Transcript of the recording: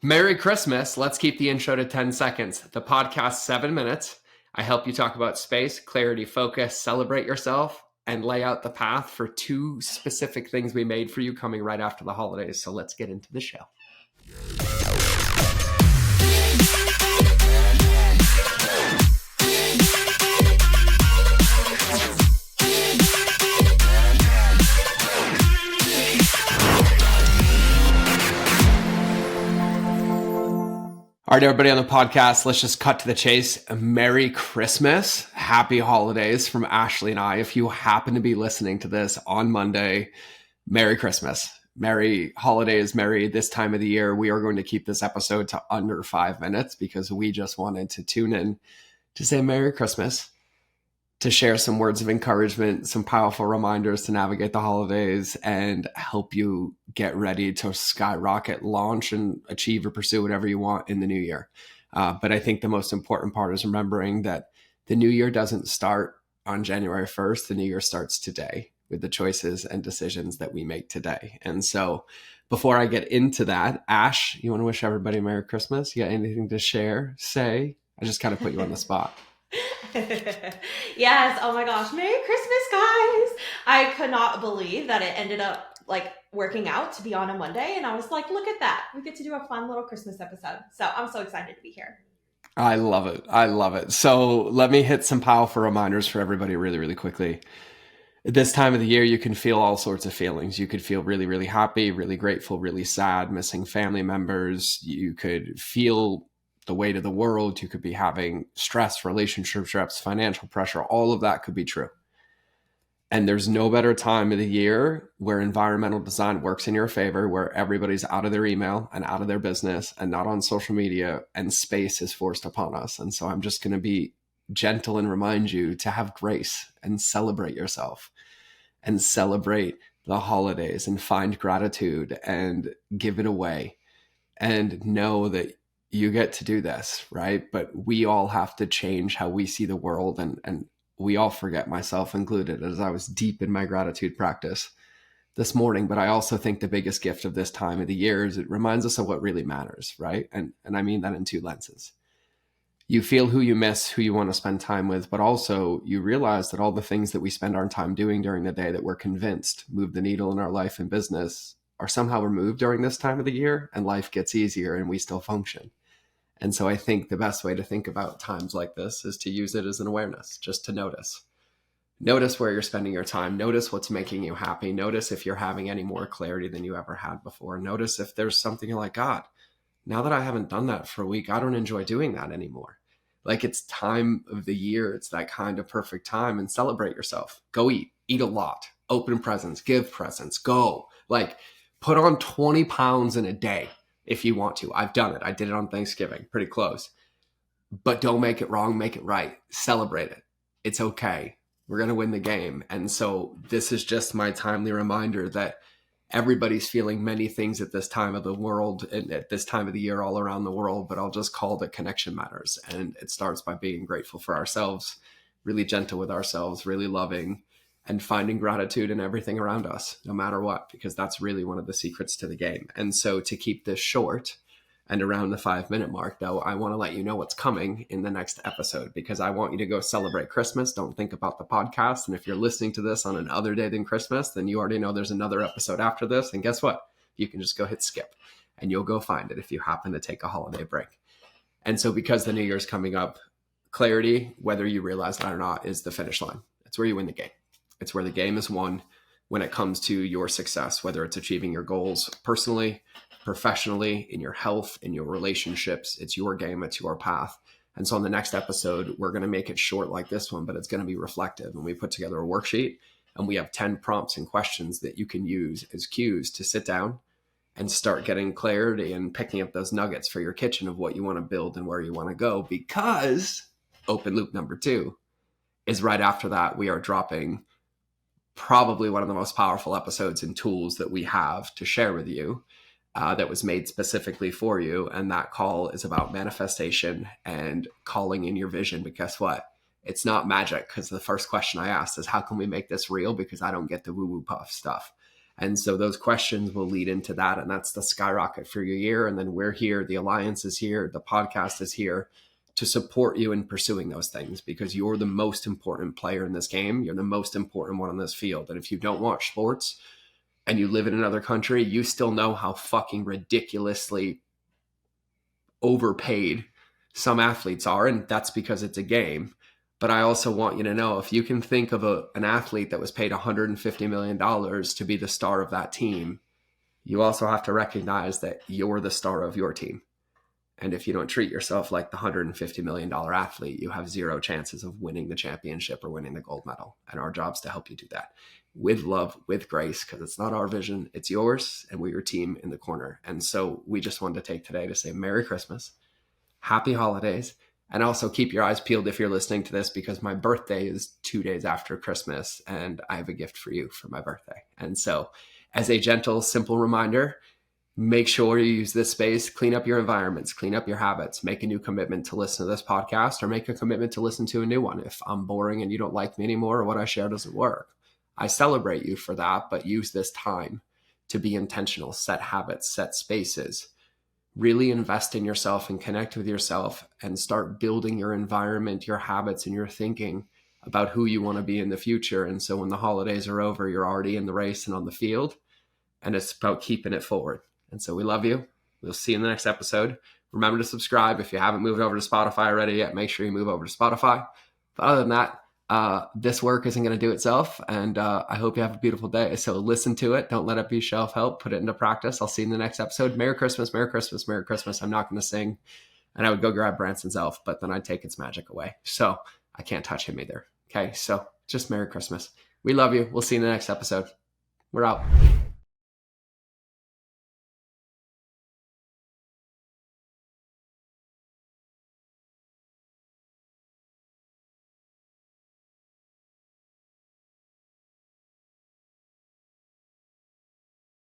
Merry Christmas. Let's keep the intro to 10 seconds. The podcast, 7 minutes. I help you talk about space, clarity, focus, celebrate yourself, and lay out the path for 2 specific things we made for you coming right after the holidays. So let's get into the show. All right, everybody on the podcast, let's just cut to the chase. Merry Christmas. Happy holidays from Ashley and I. If you happen to be listening to this on Monday, Merry Christmas. Merry holidays, merry this time of the year. We are going to keep this episode to under 5 minutes because we just wanted to tune in to say Merry Christmas, to share some words of encouragement, some powerful reminders to navigate the holidays and help you get ready to skyrocket, launch, and achieve or pursue whatever you want in the new year. But I think the most important part is remembering that the new year doesn't start on January 1st. The new year starts today with the choices and decisions that we make today. And so before I get into that, Ash, you want to wish everybody Merry Christmas? You got anything to share, say? I just kind of put you on the spot. Yes. Oh my gosh. Merry Christmas, guys. I could not believe that it ended up working out to be on a Monday. And I was like, look at that. We get to do a fun little Christmas episode. So I'm so excited to be here. I love it. I love it. So let me hit some powerful reminders for everybody really, really quickly. At this time of the year, you can feel all sorts of feelings. You could feel really, really happy, really grateful, really sad, missing family members. You could feel the weight of the world. You could be having stress, relationship stress, financial pressure. All of that could be true. And there's no better time of the year where environmental design works in your favor, where everybody's out of their email and out of their business and not on social media, and space is forced upon us. And so I'm just going to be gentle and remind you to have grace and celebrate yourself and celebrate the holidays and find gratitude and give it away and know that you get to do this, right? But we all have to change how we see the world. And we all forget, myself included, as I was deep in my gratitude practice this morning. But I also think the biggest gift of this time of the year is it reminds us of what really matters, right? And I mean that in 2 lenses. You feel who you miss, who you want to spend time with, but also you realize that all the things that we spend our time doing during the day that we're convinced move the needle in our life and business are somehow removed during this time of the year, and life gets easier and we still function. And so I think the best way to think about times like this is to use it as an awareness, just to notice. Notice where you're spending your time. Notice what's making you happy. Notice if you're having any more clarity than you ever had before. Notice if there's something you're like, God, now that I haven't done that for a week, I don't enjoy doing that anymore. Like, it's time of the year. It's that kind of perfect time, and celebrate yourself. Go eat a lot, open presents, give presents, go. Like, put on 20 pounds in a day. If you want to. I've done it. I did it on Thanksgiving, pretty close. But don't make it wrong, make it right. Celebrate it. It's okay. We're going to win the game. And so this is just my timely reminder that everybody's feeling many things at this time of the world and at this time of the year all around the world, but I'll just call it connection matters. And it starts by being grateful for ourselves, really gentle with ourselves, really loving, and finding gratitude in everything around us, no matter what, because that's really one of the secrets to the game. And so to keep this short and around the 5-minute mark, though, I want to let you know what's coming in the next episode, because I want you to go celebrate Christmas. Don't think about the podcast. And if you're listening to this on another day than Christmas, then you already know there's another episode after this. And guess what? You can just go hit skip and you'll go find it if you happen to take a holiday break. And so because the new year's coming up, clarity, whether you realize it or not, is the finish line. It's where you win the game. It's where the game is won when it comes to your success, whether it's achieving your goals personally, professionally, in your health, in your relationships. It's your game, it's your path. And so on the next episode, we're going to make it short like this one, but it's going to be reflective. And we put together a worksheet and we have 10 prompts and questions that you can use as cues to sit down and start getting clarity and picking up those nuggets for your kitchen of what you want to build and where you want to go. Because open loop number 2 is right after that, we are dropping probably one of the most powerful episodes and tools that we have to share with you that was made specifically for you. And that call is about manifestation and calling in your vision. But guess what? It's not magic, because the first question I asked is, how can we make this real? Because I don't get the woo-woo puff stuff. And so those questions will lead into that. And that's the skyrocket for your year. And then we're here, the Alliance is here, the podcast is here to support you in pursuing those things, because you're the most important player in this game. You're the most important one on this field. And if you don't watch sports and you live in another country, you still know how fucking ridiculously overpaid some athletes are. And that's because it's a game. But I also want you to know, if you can think of an athlete that was paid $150 million to be the star of that team, you also have to recognize that you're the star of your team. And if you don't treat yourself like the $150 million athlete, you have zero chances of winning the championship or winning the gold medal. And our job's to help you do that with love, with grace, because it's not our vision, it's yours, and we're your team in the corner. And so we just wanted to take today to say Merry Christmas, Happy Holidays, and also keep your eyes peeled if you're listening to this, because my birthday is 2 days after Christmas, and I have a gift for you for my birthday. And so as a gentle, simple reminder, make sure you use this space, clean up your environments, clean up your habits, make a new commitment to listen to this podcast, or make a commitment to listen to a new one. If I'm boring and you don't like me anymore, or what I share doesn't work, I celebrate you for that, but use this time to be intentional, set habits, set spaces, really invest in yourself and connect with yourself, and start building your environment, your habits, and your thinking about who you want to be in the future. And so when the holidays are over, you're already in the race and on the field, and it's about keeping it forward. And so we love you. We'll see you in the next episode. Remember to subscribe. If you haven't moved over to Spotify already yet, make sure you move over to Spotify. But other than that, this work isn't going to do itself. And I hope you have a beautiful day. So listen to it. Don't let it be self-help. Put it into practice. I'll see you in the next episode. Merry Christmas, Merry Christmas, Merry Christmas. I'm not going to sing. And I would go grab Branson's elf, but then I'd take its magic away. So I can't touch him either. Okay, so just Merry Christmas. We love you. We'll see you in the next episode. We're out.